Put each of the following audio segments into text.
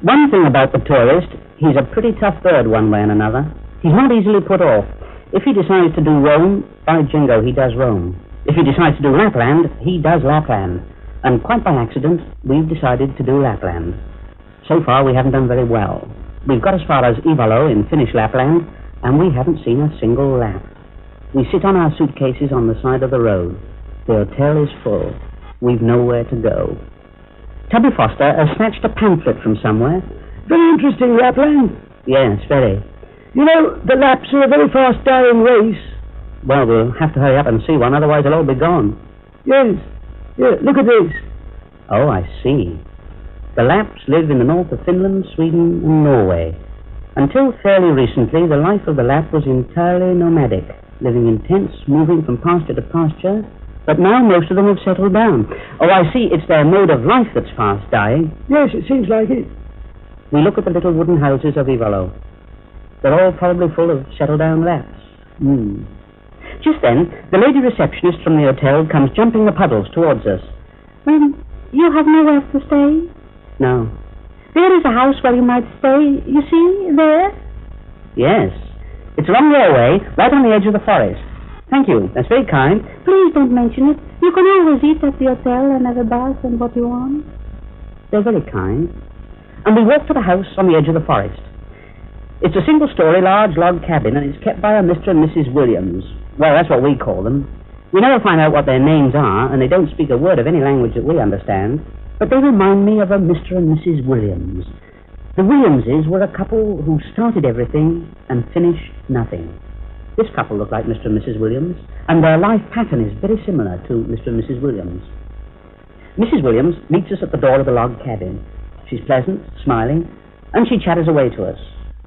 One thing about the tourist, he's a pretty tough bird one way and another. He's not easily put off. If he decides to do Rome, by jingo, he does Rome. If he decides to do Lapland, he does Lapland. And quite by accident, we've decided to do Lapland. So far, we haven't done very well. We've got as far as Ivalo in Finnish Lapland, and we haven't seen a single Lap. We sit on our suitcases on the side of the road. The hotel is full. We've nowhere to go. Tubby Foster has snatched a pamphlet from somewhere. Very interesting, Lapland. Yes, very. You know, the Laps are a very fast-dying race. Well, we'll have to hurry up and see one, otherwise they'll all be gone. Yes. Yeah, look at this. Oh, I see. The Laps live in the north of Finland, Sweden, and Norway. Until fairly recently, the life of the Lap was entirely nomadic, living in tents, moving from pasture to pasture. But now most of them have settled down. Oh, I see. It's their mode of life that's fast dying. Yes, it seems like it. We look at the little wooden houses of Ivalo. They're all probably full of settled-down Laps. Just then, the lady receptionist from the hotel comes jumping the puddles towards us. You have nowhere to stay? No. There is a house where you might stay. You see, there? Yes. It's along your way, right on the edge of the forest. Thank you. That's very kind. Please don't mention it. You can always eat at the hotel and have a bath and what you want. They're very kind. And we walk to the house on the edge of the forest. It's a single-story, large log cabin, and it's kept by a Mr. and Mrs. Williams. Well, that's what we call them. We never find out what their names are, and they don't speak a word of any language that we understand, but they remind me of a Mr. and Mrs. Williams. The Williamses were a couple who started everything and finished nothing. This couple look like Mr. and Mrs. Williams, and their life pattern is very similar to Mr. and Mrs. Williams. Mrs. Williams meets us at the door of the log cabin. She's pleasant, smiling, and she chatters away to us.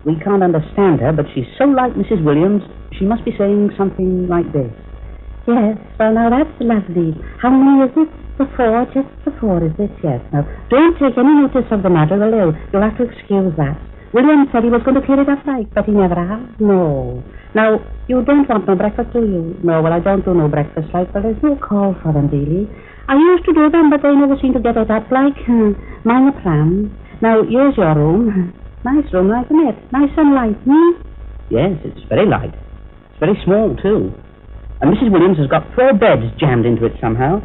We can't understand her, but she's so like Mrs. Williams, she must be saying something like this. Yes, well, now that's lovely. How many is it? Before, just before, is it? Yes. Now, don't take any notice of the matter, will you? You'll have to excuse that. William said he was going to clear it up right, but he never has. No. Now, you don't want no breakfast, do you? No, well, I don't do no breakfast, like, but there's no call for them, really. I used to do them, but they never seem to get it up, like, mine a pram. Now, here's your room. Nice room, like, isn't it? Nice and light, Yes, it's very light. It's very small, too. And Mrs. Williams has got 4 beds jammed into it somehow.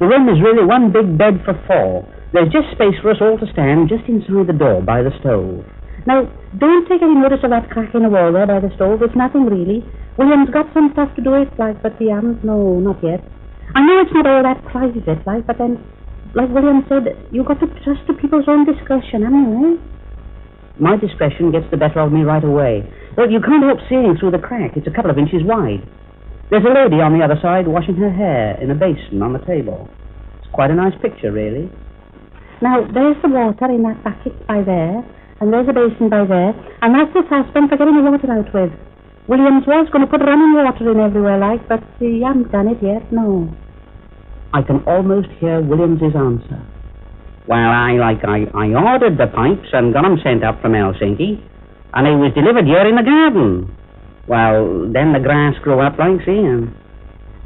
The room is really one big bed for 4. There's just space for us all to stand just inside the door by the stove. Now, don't take any notice of that crack in the wall there by the stove. It's nothing, really. William's got some stuff to do it, like, but he hasn't. No, not yet. I know it's not all that private, like, but then, like William said, you've got to trust to people's own discretion, haven't you, My discretion gets the better of me right away. Well, you can't help seeing through the crack. It's a couple of inches wide. There's a lady on the other side washing her hair in a basin on the table. It's quite a nice picture, really. Now, there's the water in that bucket by there, and there's a basin by there, and that's the saucepan for getting the water out with. Williams was going to put running water in everywhere, like, but he hasn't done it yet, no. I can almost hear Williams's answer. Well, I ordered the pipes and got them sent up from Helsinki, and they was delivered here in the garden. Well, then the grass grew up, like, see, and,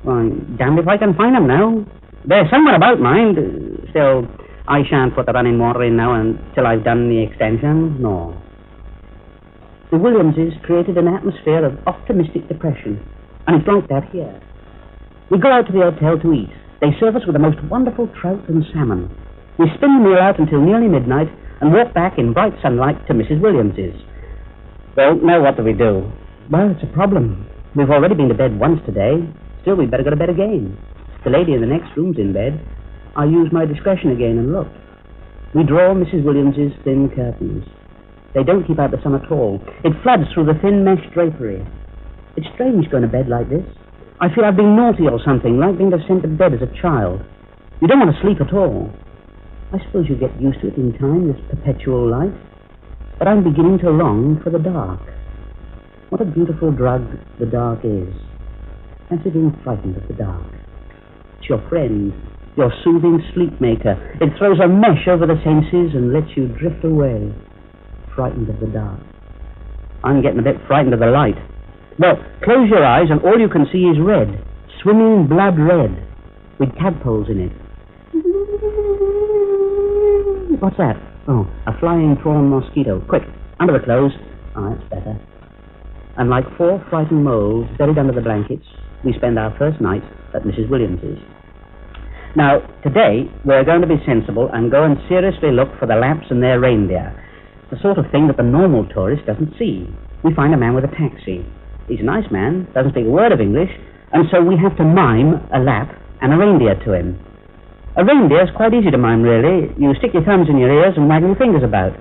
well, damned if I can find them now. They're somewhere about, mind. Still, I shan't put the running water in now until I've done the extension, no. The Williamses created an atmosphere of optimistic depression, and it's like that here. We go out to the hotel to eat. They serve us with the most wonderful trout and salmon. We spin the meal out until nearly midnight and walk back in bright sunlight to Mrs. Williams's. Well, now what do we do? Well, it's a problem. We've already been to bed once today. Still, we'd better go to bed again. The lady in the next room's in bed. I use my discretion again and look. We draw Mrs. Williams's thin curtains. They don't keep out the sun at all. It floods through the thin mesh drapery. It's strange going to bed like this. I feel I've been naughty or something, like being sent to bed as a child. You don't want to sleep at all. I suppose you get used to it in time, this perpetual life. But I'm beginning to long for the dark. What a beautiful drug the dark is. Fancy being frightened of the dark. It's your friend, your soothing sleep maker. It throws a mesh over the senses and lets you drift away, frightened of the dark. I'm getting a bit frightened of the light. Well, close your eyes and all you can see is red, swimming blood red, with tadpoles in it. What's that? Oh, a flying prawn mosquito. Quick, under the clothes. Oh, that's better. And like 4 frightened moles buried under the blankets, we spend our first night at Mrs. Williams's. Now, today, we're going to be sensible and go and seriously look for the Lapps and their reindeer. The sort of thing that the normal tourist doesn't see. We find a man with a taxi. He's a nice man, doesn't speak a word of English, and so we have to mime a Lapp and a reindeer to him. A reindeer is quite easy to mime, really. You stick your thumbs in your ears and waggle your fingers about.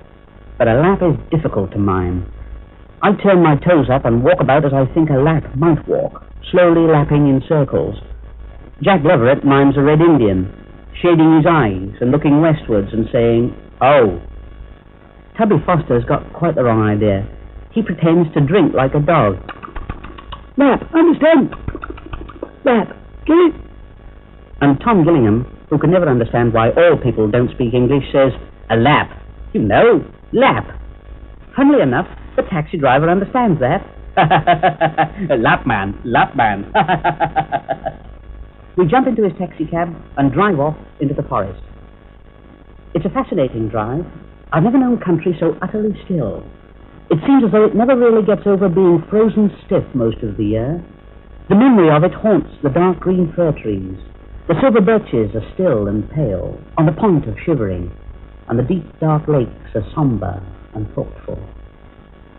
But a Lapp is difficult to mime. I turn my toes up and walk about as I think a Lapp might walk, slowly lapping in circles. Jack Leverett mimes a Red Indian, shading his eyes and looking westwards and saying, "Oh." Tubby Foster's got quite the wrong idea. He pretends to drink like a dog. Lap, understand? Lap, get it? And Tom Gillingham, who can never understand why all people don't speak English, says, "A lap. You know, lap." Funnily enough, the taxi driver understands that. Lap man, lap man. We jump into his taxi cab and drive off into the forest. It's a fascinating drive. I've never known country so utterly still. It seems as though it never really gets over being frozen stiff most of the year. The memory of it haunts the dark green fir trees. The silver birches are still and pale, on the point of shivering, and the deep dark lakes are somber and thoughtful.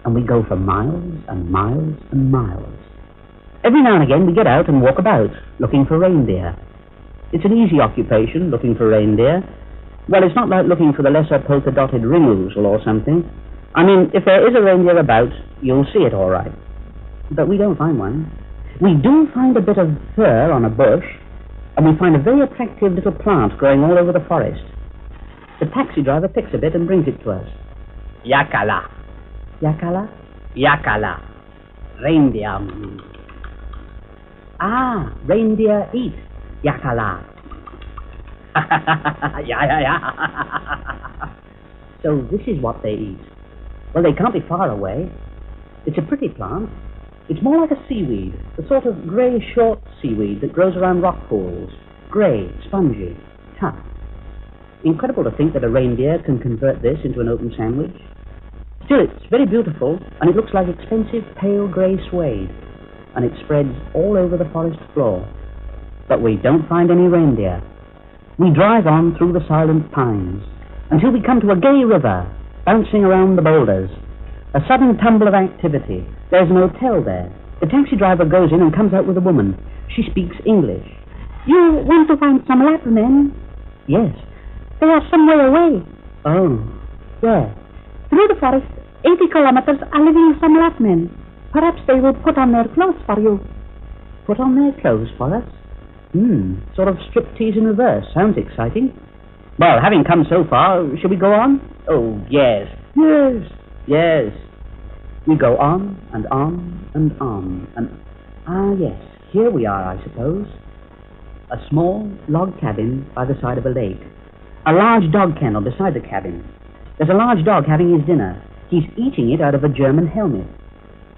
And we go for miles and miles and miles. Every now and again we get out and walk about, looking for reindeer. It's an easy occupation, looking for reindeer. Well, it's not like looking for the lesser polka-dotted ring-ousel or something. I mean, if there is a reindeer about, you'll see it all right. But we don't find one. We do find a bit of fur on a bush, and we find a very attractive little plant growing all over the forest. The taxi driver picks a bit and brings it to us. Yakala. Yakala? Yakala. Reindeer. Ah, reindeer eat. Yakala. Yeah. So this is what they eat. Well, they can't be far away. It's a pretty plant. It's more like a seaweed, the sort of grey short seaweed that grows around rock pools. Grey, spongy, tough. Incredible to think that a reindeer can convert this into an open sandwich. Still, it's very beautiful, and it looks like expensive pale grey suede, and it spreads all over the forest floor. But we don't find any reindeer. We drive on through the silent pines until we come to a gay river, bouncing around the boulders. A sudden tumble of activity. There's an hotel there. The taxi driver goes in and comes out with a woman. She speaks English. You want to find some Lapp men? Yes. They are some way away. Oh, where? Through the forest, 80 kilometers, are living some Lapp men. Perhaps they will put on their clothes for you. Put on their clothes for us? Sort of striptease in reverse. Sounds exciting. Well, having come so far, shall we go on? Oh, yes. Yes. We go on and on and on and... Ah, yes. Here we are, I suppose. A small log cabin by the side of a lake. A large dog kennel beside the cabin. There's a large dog having his dinner. He's eating it out of a German helmet.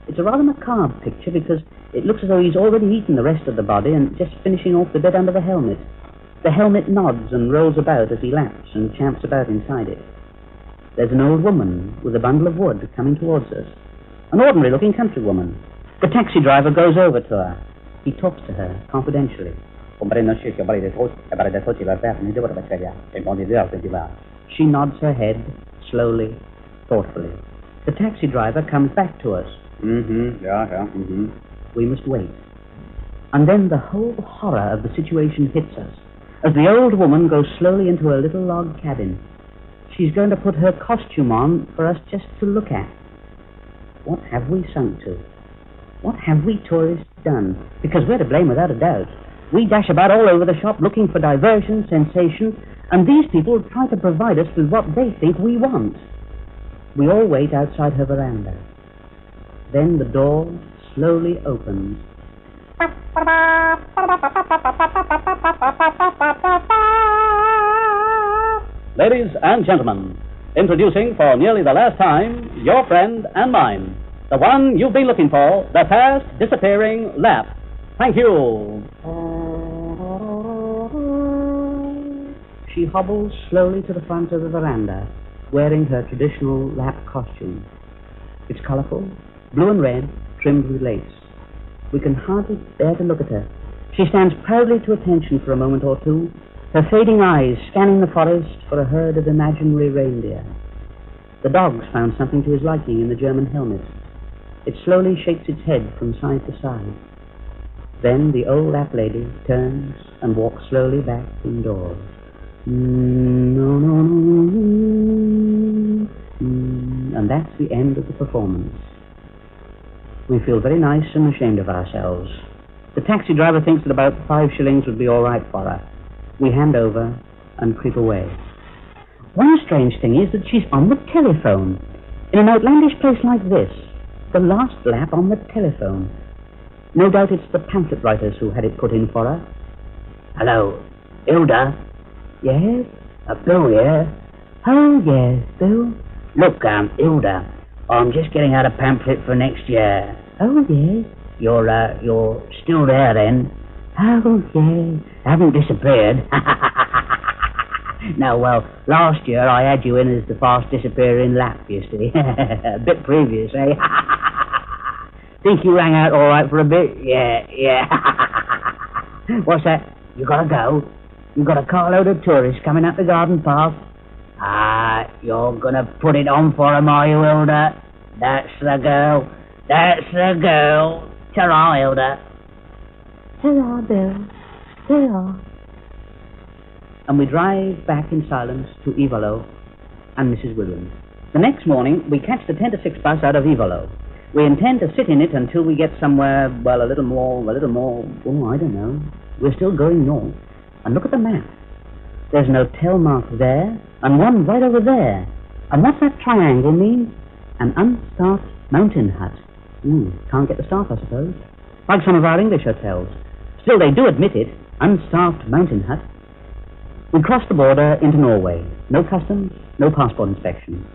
It's a rather macabre picture because it looks as though he's already eaten the rest of the body and just finishing off the bit under the helmet. The helmet nods and rolls about as he laps and champs about inside it. There's an old woman with a bundle of wood coming towards us. An ordinary-looking countrywoman. The taxi driver goes over to her. He talks to her confidentially. She nods her head, slowly, thoughtfully. The taxi driver comes back to us. We must wait. And then the whole horror of the situation hits us as the old woman goes slowly into her little log cabin. She's going to put her costume on for us just to look at. What have we sunk to? What have we tourists done? Because we're to blame without a doubt. We dash about all over the shop looking for diversion, sensation, and these people try to provide us with what they think we want. We all wait outside her veranda. Then the door slowly opens. Ladies and gentlemen, introducing for nearly the last time, your friend and mine, the one you've been looking for, the fast disappearing Lapp. Thank you. She hobbles slowly to the front of the veranda, wearing her traditional Lap costume. It's colourful, blue and red, trimmed with lace. We can hardly bear to look at her. She stands proudly to attention for a moment or two, her fading eyes scanning the forest for a herd of imaginary reindeer. The dog's found something to his liking in the German helmet. It slowly shakes its head from side to side. Then the old Lap lady turns and walks slowly back indoors. And that's the end of the performance. We feel very nice and ashamed of ourselves. The taxi driver thinks that about 5 shillings would be all right for her. We hand over and creep away. One strange thing is that she's on the telephone. In an outlandish place like this, the last Lap on the telephone. No doubt it's the pamphlet writers who had it put in for her. Hello, Hilda? Yes? Bill here. Oh, yes, Bill. Look, Hilda, I'm just getting out a pamphlet for next year. Oh, yes. You're still there then? Oh, yes. Haven't disappeared? No, well, last year I had you in as the fast disappearing Lap, you see. A bit previous, eh? Think you rang out all right for a bit? Yeah. What's that? You gotta go? You got a carload of tourists coming up the garden path? You're gonna put it on for 'em, are you, Hilda? That's the girl. Ta-ra, Hilda. Ta-ra, Bill. Ta-ra. And we drive back in silence to Ivalo and Mrs. Williams. The next morning, we catch the 10 to 6 bus out of Ivalo. We intend to sit in it until we get somewhere, well, a little more, I don't know. We're still going north. And look at the map. There's an hotel marked there, and one right over there. And what's that triangle mean? An unstaffed mountain hut. Can't get the staff, I suppose. Like some of our English hotels. Still, they do admit it. Unstaffed mountain hut. We cross the border into Norway. No customs, no passport inspection.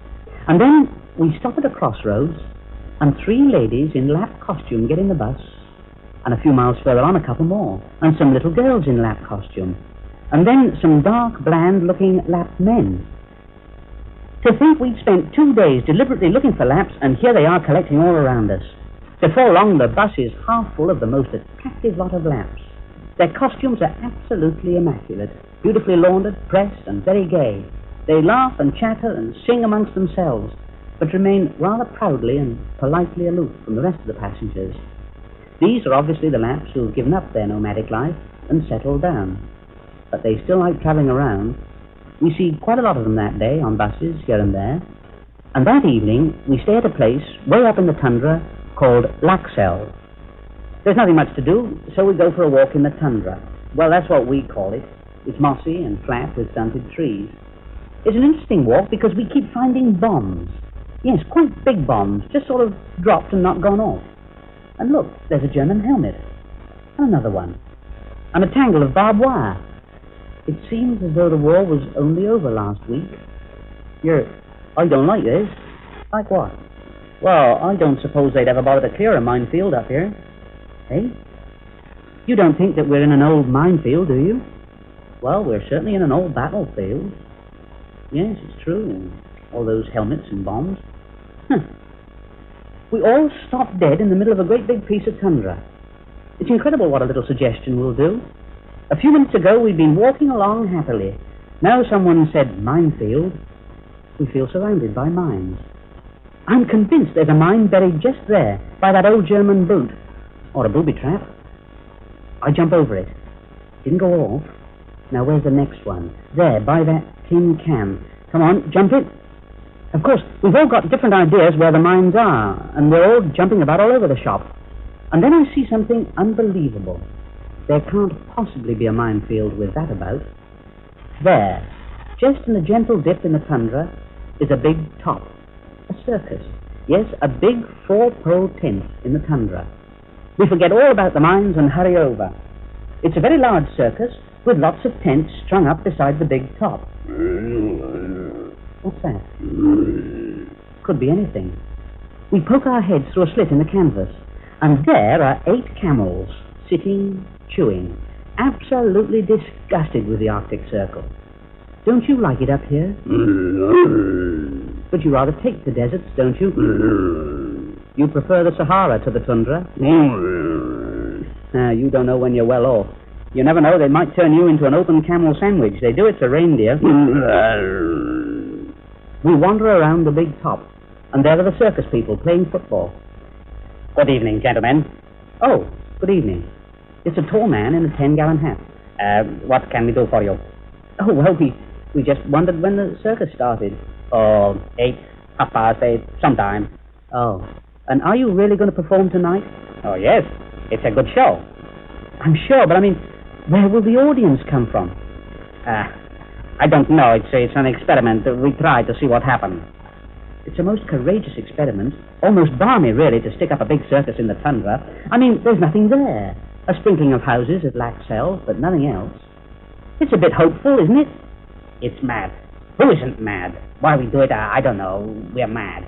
And then we stop at a crossroads, and 3 ladies in Lap costume get in the bus, and a few miles further on a couple more, and some little girls in Lap costume, and then some dark, bland-looking Lap men. To think we'd spent 2 days deliberately looking for Laps, and here they are collecting all around us. Before long, the bus is half full of the most attractive lot of Laps. Their costumes are absolutely immaculate, beautifully laundered, pressed, and very gay. They laugh and chatter and sing amongst themselves, but remain rather proudly and politely aloof from the rest of the passengers. These are obviously the Laps who have given up their nomadic life and settled down. But they still like travelling around. We see quite a lot of them that day on buses here and there. And that evening, we stay at a place way up in the tundra called Laxell. There's nothing much to do, so we go for a walk in the tundra. Well, that's what we call it. It's mossy and flat with stunted trees. It's an interesting walk because we keep finding bombs. Yes, quite big bombs, just sort of dropped and not gone off. And look, there's a German helmet. And another one. And a tangle of barbed wire. It seems as though the war was only over last week. I don't like this. Like what? Well, I don't suppose they'd ever bother to clear a minefield up here. Eh? You don't think that we're in an old minefield, do you? Well, we're certainly in an old battlefield. Yes, it's true. All those helmets and bombs. We all stop dead in the middle of a great big piece of tundra. It's incredible what a little suggestion will do. A few minutes ago, we'd been walking along happily. Now someone said minefield. We feel surrounded by mines. I'm convinced there's a mine buried just there, by that old German boot. Or a booby trap. I jump over it. Didn't go off. Now where's the next one? There, by that tin can. Come on, jump it. Of course, we've all got different ideas where the mines are, and we're all jumping about all over the shop. And then I see something unbelievable. There can't possibly be a minefield with that about. There, just in a gentle dip in the tundra, is a big top. A circus. Yes, a big 4-pole tent in the tundra. We forget all about the mines and hurry over. It's a very large circus with lots of tents strung up beside the big top. What's that? Could be anything. We poke our heads through a slit in the canvas, and there are 8 camels, sitting, chewing, absolutely disgusted with the Arctic Circle. Don't you like it up here? But you rather take the deserts, don't you? You prefer the Sahara to the tundra? You don't know when you're well off. You never know, they might turn you into an open camel sandwich. They do it to reindeer. We wander around the big top, and there are the circus people playing football. Good evening, gentlemen. Oh, good evening. It's a tall man in a 10-gallon hat. What can we do for you? Oh, well, we just wondered when the circus started. Oh, 8:30, sometime. Oh, and are you really going to perform tonight? Oh, yes. It's a good show. I'm sure, but I mean, where will the audience come from? I don't know. It's an experiment. We tried to see what happened. It's a most courageous experiment. Almost balmy, really, to stick up a big circus in the tundra. I mean, there's nothing there. A sprinkling of houses that lack cells, but nothing else. It's a bit hopeful, isn't it? It's mad. Who isn't mad? Why we do it, I don't know. We're mad.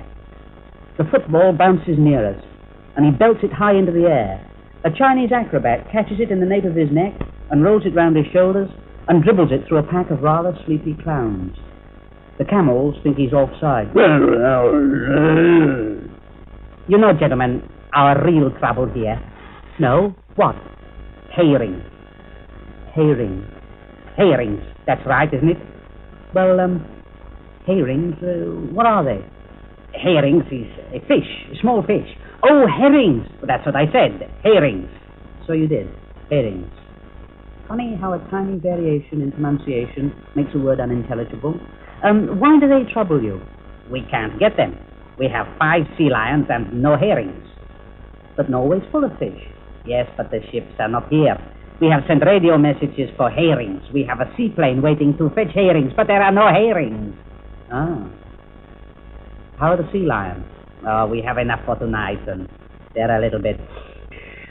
The football bounces near us, and he belts it high into the air. A Chinese acrobat catches it in the nape of his neck and rolls it round his shoulders and dribbles it through a pack of rather sleepy clowns. The camels think he's offside. You know, gentlemen, our real trouble here. No? What? Herring. Herring. Herrings. That's right, isn't it? Well, herrings, what are they? Herrings is a fish, a small fish. Oh, herrings! That's what I said, herrings. So you did, herrings. Funny how a tiny variation in pronunciation makes a word unintelligible. Why do they trouble you? We can't get them. We have 5 sea lions and no herrings. But Norway's full of fish. Yes, but the ships are not here. We have sent radio messages for herrings. We have a seaplane waiting to fetch herrings, but there are no herrings. Ah. How are the sea lions? Oh, we have enough for tonight, and they're a little bit...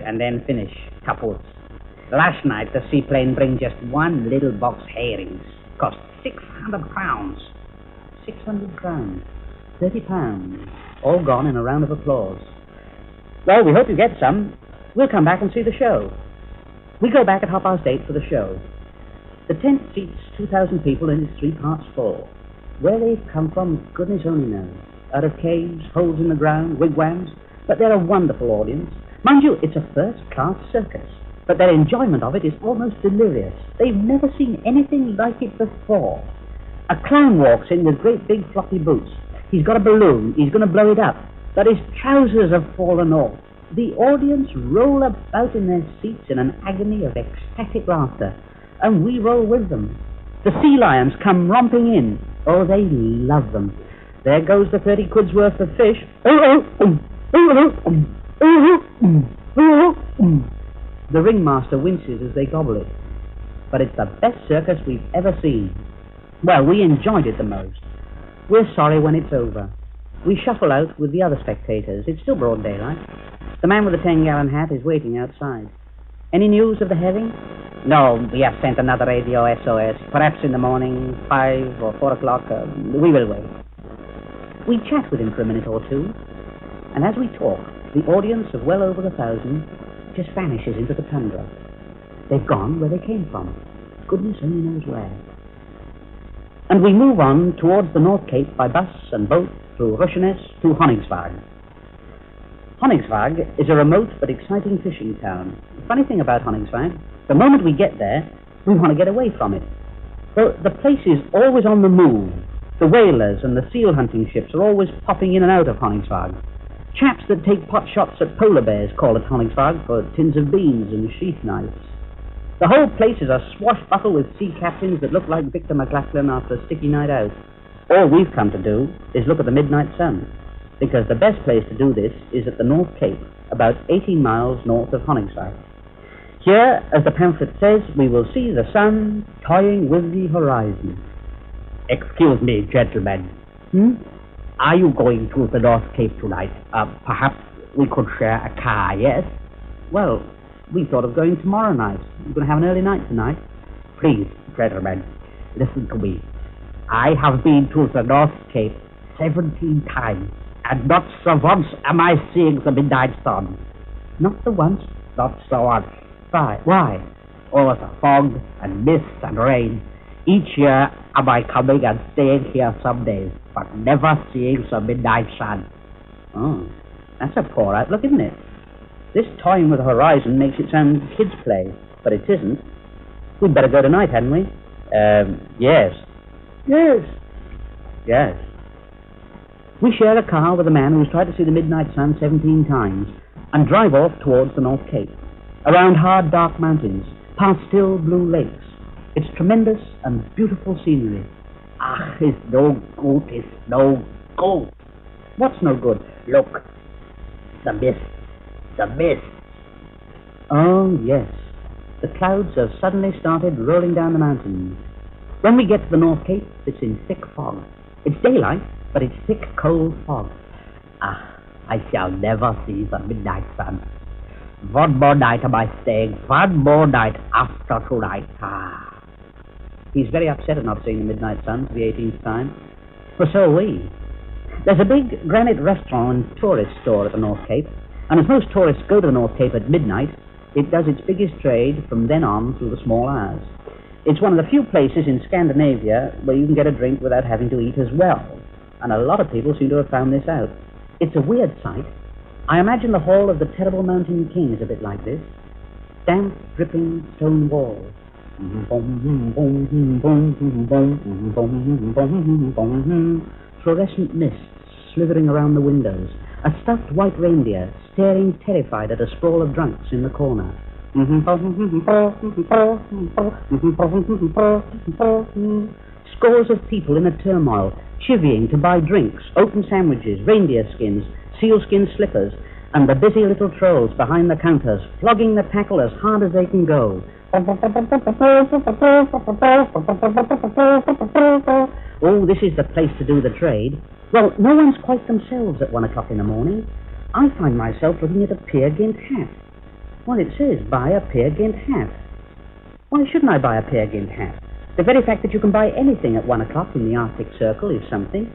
and then finish, kaput. Last night, the seaplane bring just 1 little box herrings. Cost 600 crowns. 600 crowns. 30 pounds. All gone in a round of applause. Well, we hope you get some. We'll come back and see the show. We go back at 8:30 for the show. The tent seats 2,000 people and is 3 parts full. Where they've come from, goodness only knows. Out of caves, holes in the ground, wigwams. But they're a wonderful audience. Mind you, it's a first-class circus. But their enjoyment of it is almost delirious. They've never seen anything like it before. A clown walks in with great big floppy boots. He's got a balloon. He's going to blow it up. But his trousers have fallen off. The audience roll about in their seats in an agony of ecstatic laughter. And we roll with them. The sea lions come romping in. Oh, they love them. There goes the 30 quid's worth of fish. The ringmaster winces as they gobble it. But it's the best circus we've ever seen. Well, we enjoyed it the most. We're sorry when it's over. We shuffle out with the other spectators. It's still broad daylight. The man with the 10-gallon hat is waiting outside. Any news of the herring? No, we have sent another radio SOS. Perhaps in the morning, 5 or 4 o'clock. We will wait. We chat with him for a minute or two. And as we talk, the audience of well over 1,000 just vanishes into the tundra. They've gone where they came from. Goodness only knows where. And we move on towards the North Cape by bus and boat through Rushennes to Honningsvag. Honningsvag is a remote but exciting fishing town. The funny thing about Honningsvag, the moment we get there, we want to get away from it. The place is always on the move. The whalers and the seal hunting ships are always popping in and out of Honningsvag. Chaps that take pot shots at polar bears call it Honningsvag for tins of beans and sheath knives. The whole place is a swashbuckle with sea captains that look like Victor McLachlan after a sticky night out. All we've come to do is look at the midnight sun, because the best place to do this is at the North Cape, about 18 miles north of Honningsvag. Here, as the pamphlet says, we will see the sun toying with the horizon. Excuse me, gentlemen. Are you going to the North Cape tonight? Perhaps we could share a car, yes? Well, we thought of going tomorrow night. We're going to have an early night tonight. Please, gentlemen, listen to me. I have been to the North Cape 17 times, and not so once am I seeing the midnight sun. Not the once? Not so once. Why? Oh, the fog and mist and rain. Each year am I coming and staying here some days, but never seeing the midnight sun. Oh, that's a poor outlook, isn't it? This toying with the horizon makes it sound kid's play, but it isn't. We'd better go tonight, hadn't we? Yes. Yes. Yes. We share a car with a man who's tried to see the midnight sun 17 times and drive off towards the North Cape, around hard, dark mountains, past still blue lakes. It's tremendous and beautiful scenery. Ah, it's no good, it's no good. What's no good? Look, the mist. Oh, yes. The clouds have suddenly started rolling down the mountains. When we get to the North Cape, it's in thick fog. It's daylight, but it's thick, cold fog. Ah, I shall never see the midnight sun. One more night am I staying, one more night after tonight. Ah. He's very upset at not seeing the midnight sun for the 18th time. Well, so are we. There's a big granite restaurant and tourist store at the North Cape, and as most tourists go to the North Cape at midnight, it does its biggest trade from then on through the small hours. It's one of the few places in Scandinavia where you can get a drink without having to eat as well, and a lot of people seem to have found this out. It's a weird sight. I imagine the Hall of the Terrible Mountain King is a bit like this. Damp, dripping stone walls. Fluorescent mists slithering around the windows. A stuffed white reindeer staring terrified at a sprawl of drunks in the corner. Scores of people in a turmoil, chivying to buy drinks, open sandwiches, reindeer skins, sealskin slippers, and the busy little trolls behind the counters, flogging the tackle as hard as they can go. Oh, this is the place to do the trade. Well, no one's quite themselves at 1 o'clock in the morning. I find myself looking at a Peer Gynt hat. Well, it says, buy a Peer Gynt hat. Why shouldn't I buy a Peer Gynt hat? The very fact that you can buy anything at 1 o'clock in the Arctic Circle is something.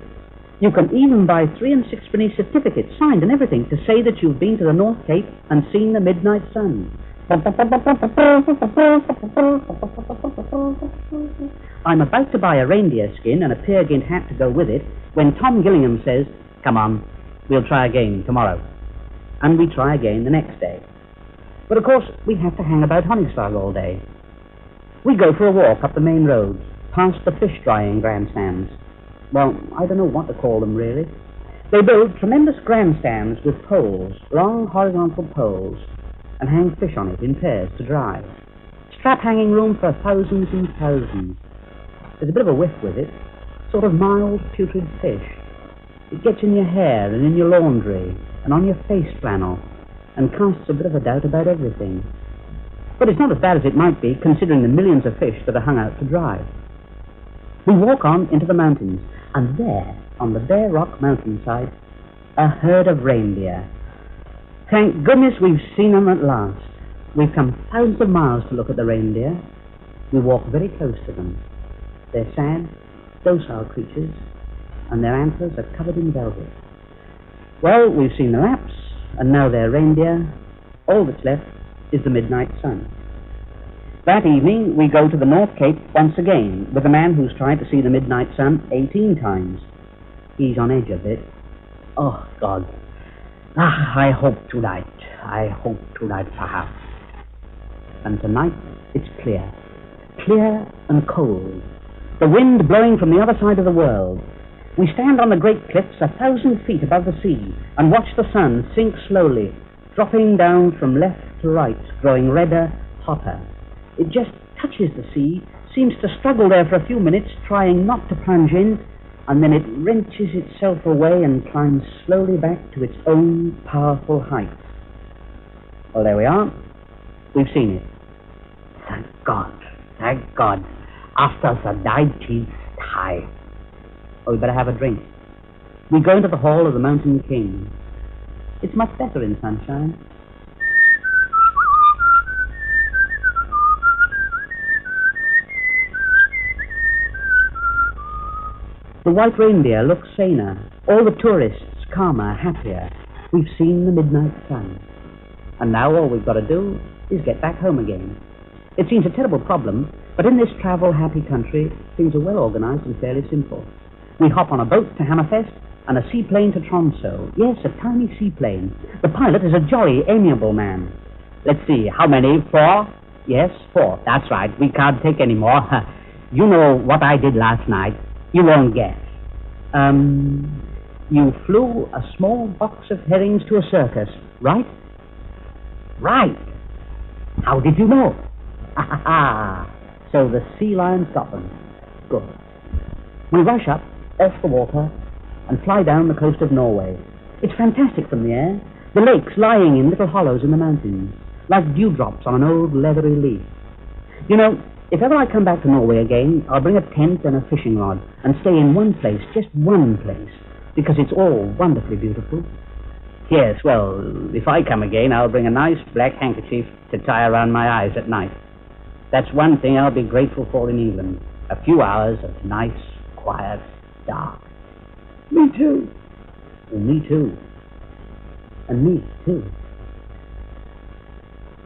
You can even buy 3 and 6 penny certificates, signed and everything, to say that you've been to the North Cape and seen the midnight sun. I'm about to buy a reindeer skin and a Peer Gynt hat to go with it when Tom Gillingham says, come on, we'll try again tomorrow. And we try again the next day. But of course, we have to hang about Honningsvåg all day. We go for a walk up the main roads, past the fish drying grandstands. Well, I don't know what to call them, really. They build tremendous grandstands with poles, long horizontal poles, and hang fish on it in pairs to dry. Strap hanging room for thousands and thousands. There's a bit of a whiff with it, sort of mild, putrid fish. It gets in your hair and in your laundry and on your face flannel and casts a bit of a doubt about everything. But it's not as bad as it might be, considering the millions of fish that are hung out to dry. We walk on into the mountains, and there, on the bare rock mountainside, a herd of reindeer. Thank goodness we've seen them at last. We've come thousands of miles to look at the reindeer. We walk very close to them. They're sad, docile creatures, and their antlers are covered in velvet. Well, we've seen the Lapps, and now they're reindeer. All that's left is the midnight sun. That evening, we go to the North Cape once again with a man who's tried to see the midnight sun 18 times. He's on edge a bit. Oh, God. I hope tonight perhaps. And tonight, it's clear. Clear and cold. The wind blowing from the other side of the world. We stand on the great cliffs 1,000 feet above the sea and watch the sun sink slowly, dropping down from left to right, growing redder, hotter. It just touches the sea, seems to struggle there for a few minutes, trying not to plunge in, and then it wrenches itself away and climbs slowly back to its own powerful heights. Well, there we are. We've seen it. Thank God. After the 19th time. Oh, we better have a drink. We go into the Hall of the Mountain King. It's much better in sunshine. The white reindeer looks saner. All the tourists calmer, happier. We've seen the midnight sun. And now all we've got to do is get back home again. It seems a terrible problem, But in this travel-happy country, things are well organized and fairly simple. We hop on a boat to Hammerfest and a seaplane to Tromsø. Yes, a tiny seaplane. The pilot is a jolly, amiable man. Let's see, how many? 4? Yes, 4. That's right. We can't take any more. You know what I did last night. You won't guess. You flew a small box of herrings to a circus, right? Right. How did you know? So the sea lion got them. Good. We rush up, off the water, and fly down the coast of Norway. It's fantastic from the air. The lakes lying in little hollows in the mountains, like dewdrops on an old leathery leaf. You know, if ever I come back to Norway again, I'll bring a tent and a fishing rod and stay in one place, just one place, because it's all wonderfully beautiful. Yes, well, if I come again, I'll bring a nice black handkerchief to tie around my eyes at night. That's one thing I'll be grateful for in England. A few hours of nice, quiet, dark. Me too. And me too. And me too.